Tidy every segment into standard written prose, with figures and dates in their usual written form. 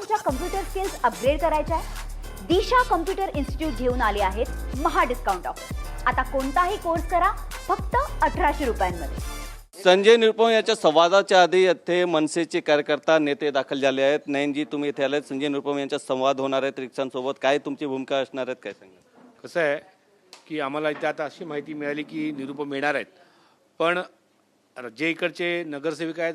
तुमच्या computer skills upgrade करायच्या आहे? दिशा कम्प्युटर इन्स्टिट्यूट घेऊन आले आहेत महा डिस्काउंट ऑफर. आता कोणताही कोर्स करा फक्त 1800 रुपयांमध्ये. संजय निरुपम यांच्या संवादाच्या आधी येथे मनसेचे कार्यकर्ता नेते दाखल झाले आहेत. नयनजी, तुम्ही इथे आलेत. संजय निरुपम यांचा संवाद होणार आहेत रिक्षांसोबत. काय तुमची भूमिका असणार आहेत, काय सांगा? कसं आहे की आम्हाला इथे आता अशी माहिती मिळाली की निरुपम येणार आहेत, पण जे इकडचे नगरसेविक आहेत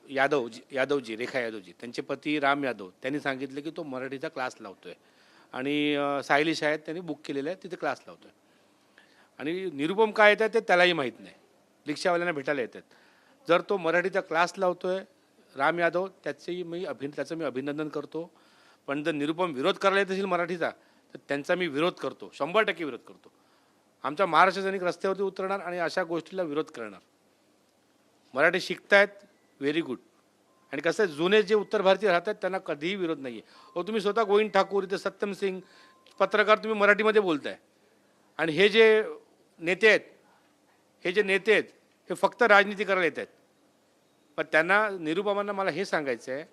यादवजी रेखा यादवजी, त्यांचे पती राम यादव, त्यांनी सांगितलं की तो मराठीचा क्लास लावतोय आणि सायलिश आहेत त्यांनी बुक केलेलं आहे, तिथे क्लास लावतोय. आणि निरुपम काय येतात ते त्यालाही माहीत नाही. रिक्षावाल्यांना भेटायला येतात. जर तो मराठीचा क्लास लावतोय राम यादव, त्याचं मी अभिनंदन करतो. पण जर निरुपम विरोध करायला येत असेल मराठीचा, तर त्यांचा मी विरोध करतो, 100% विरोध करतो. आमच्या महाराष्ट्र सैनिक रस्त्यावरती उतरणार आणि अशा गोष्टीला विरोध करणार. मराठी शिकतायत, व्हेरी गुड. आणि कसं जुने जे उत्तर भारतीय राहतात त्यांना कधीही विरोध नाही आहे. अहो, तुम्ही स्वतः गोविंद ठाकूर, इथे सत्यम सिंग पत्रकार, तुम्ही मराठीमध्ये बोलताय. आणि हे जे नेते आहेत हे फक्त राजनीती करायला येत आहेत. पण त्यांना निरुपमांना मला हे सांगायचं आहे,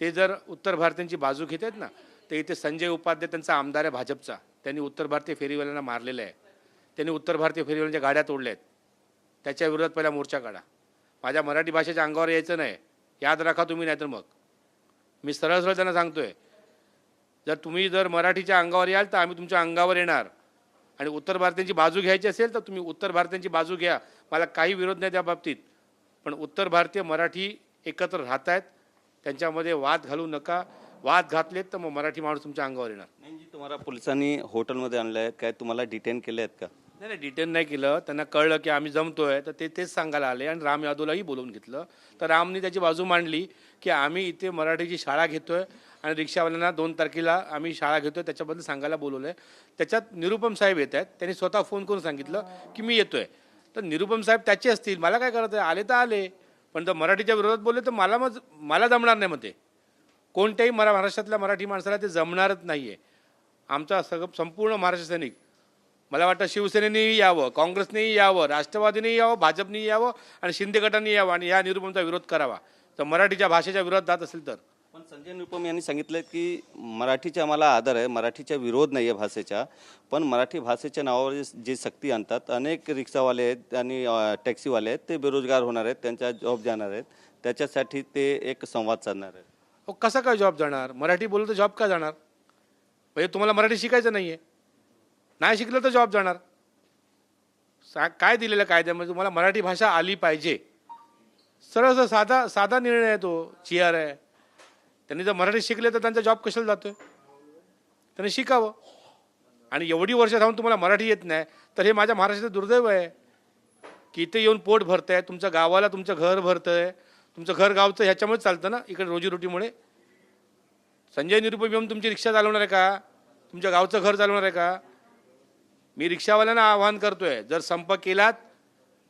ते जर उत्तर भारतीयांची बाजू घेत आहेत ना, तर इथे संजय उपाध्याय त्यांचा आमदार आहे भाजपचा, त्यांनी उत्तर भारतीय फेरीवाल्यांना मारलेलं आहे. त्यांनी उत्तर भारतीय फेरीवाल्यांच्या गाड्या तोडल्या आहेत. त्याच्या विरोधात पहिला मोर्चा काढा. माझ्या मराठी भाषेच्या अंगावर यायचं नाही, याद राखा तुम्ही. नाही तर मग मी सरळ त्यांना सांगतोय, जर मराठीच्या अंगावर याल तर आम्ही तुमच्या अंगावर येणार. आणि उत्तर भारतीयांची बाजू घ्यायची असेल तर तुम्ही उत्तर भारतीयांची बाजू घ्या, मला काही विरोध नाही त्या बाबतीत. पण उत्तर भारतीय मराठी एकत्र राहत आहेत, त्यांच्यामध्ये वाद घालू नका. वाद घातलेत तर मग मराठी माणूस तुमच्या अंगावर येणार. नाही, तुम्हाला पोलिसांनी हॉटेलमध्ये आणलं आहे, काय तुम्हाला डिटेन केले आहेत का? नाही, डिटेन नाही केलं. त्यांना कळलं की आम्ही जमतोय, तर तेच सांगायला आले. आणि राम यादवलाही बोलवून घेतलं. तर रामनी त्याची बाजू मांडली की आम्ही इथे मराठीची शाळा घेतोय आणि रिक्षावाल्यांना 2 तारखेला आम्ही शाळा घेतोय, त्याच्याबद्दल सांगायला बोलवलं आहे. त्याच्यात निरुपम साहेब येत आहेत. त्यांनी स्वतः फोन करून सांगितलं की मी येतोय. तर निरुपम साहेब त्याचे असतील, मला काय करत आहे, आले तर आले. पण जर मराठीच्या विरोधात बोलले तर मला जमणार नाही. मग ते कोणत्याही महाराष्ट्रातल्या मराठी माणसाला ते जमणारच नाही आहे. आमचा संपूर्ण महाराष्ट्र सैनिक, मला वाटतं शिवसेनेनेही यावं, काँग्रेसनेही यावं, राष्ट्रवादीनेही यावं, भाजपनेही यावं आणि शिंदे गटानेही यावं आणि या निरुपमचा विरोध करावा. तर मराठीच्या भाषेच्या विरोधात जात असेल तर. पण संजय निरुपम यांनी सांगितलं की मराठीचा आम्हाला आदर आहे, मराठीचा विरोध नाही आहे भाषेचा, पण मराठी भाषेच्या नावावर जे सक्ती आणतात, अनेक रिक्षावाले आहेत आणि टॅक्सीवाले आहेत, ते बेरोजगार होणार आहेत, त्यांच्या जॉब जाणार आहेत, त्याच्यासाठी ते एक संवाद साधणार आहेत. हो, कसा काय जॉब जाणार? मराठी बोललं तर जॉब का जाणार? म्हणजे तुम्हाला मराठी शिकायचं नाही आहे, नाही शिकलं तर जॉब जाणार? काय दिलेलं कायद्यामध्ये? तुम्हाला मराठी भाषा आली पाहिजे. सरळ साधा निर्णय आहे तो, चिअर आहे. त्यांनी जर मराठी शिकले तर त्यांचा जॉब कशाला जातोय? त्यांनी शिकावं. आणि एवढी वर्ष राहून तुम्हाला मराठी येत नाही, तर हे माझ्या महाराष्ट्राचं दुर्दैव आहे की इथे येऊन पोट भरतंय, तुमच्या गावाला तुमचं घर भरतंय, तुमचं घर गावचं ह्याच्यामुळे चालतं ना, इकडे रोजीरोटीमुळे. संजय निरुपम येऊन तुमची रिक्षा चालवणार आहे का? तुमच्या गावचं घर चालवणार आहे का? मी रिक्षावाल्यांना आवाहन करतोय, जर संप केलात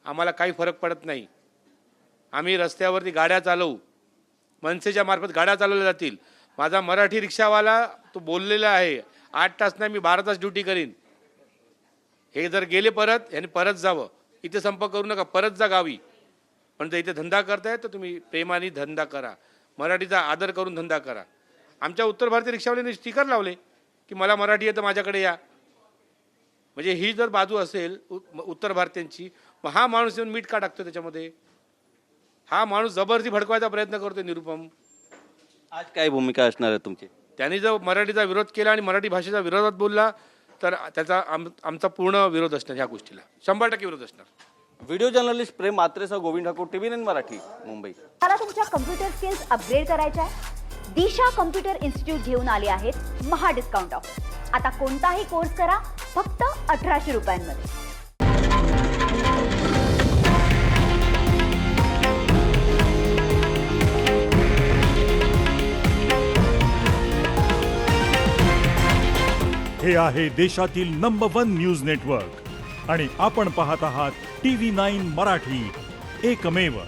आम्हाला काही फरक पडत नाही. आम्ही रस्त्यावरती गाड्या चालवू, मनसेच्या मार्फत गाड्या चालवल्या जातील. माझा मराठी रिक्षावाला तो बोललेला आहे, 8 तास नाही मी 12 तास ड्युटी करीन. हे जर गेले परत, यांनी परत जावं. इथे संप करू नका, परत जा गावी. पण जर इथे धंदा करताय तर तुम्ही प्रेमाने धंदा करा, मराठीचा आदर करून धंदा करा. आमच्या उत्तर भारतीय रिक्षावाल्यांनी स्टिकर लावले की मला मराठी येतं, माझ्याकडे या. म्हणजे ही जर बाजू असेल उत्तर भारतीयांची, मग हा माणूस येऊन मीठ का टाकतो त्याच्यामध्ये? हा माणूस जबरदस्ती भडकवायचा प्रयत्न करतोय निरुपम. आज काय भूमिका असणार आहे तुमची? त्यांनी जर मराठीचा विरोध केला आणि मराठी भाषेच्या विरोधात बोलला तर त्याचा आमचा पूर्ण विरोध असणार, ह्या गोष्टीला 100% विरोध असणार. व्हिडिओ जर्नलिस्ट प्रेम मात्रेसह गोविंद ठाकूर, TV9 मराठी, मुंबई. मला तुमच्या कम्प्युटर स्किल्स अपग्रेड करायच्या आहे? दिशा कम्प्युटर इन्स्टिट्यूट घेऊन आले आहेत महा डिस्काउंट ऑफर. आता कोणताही कोर्स करा फक्त 1800 रुपयांमध्ये. हे आहे देशातील नंबर 1 न्यूज नेटवर्क आणि आपण पाहत आहात TV9 मराठी, एकमेव.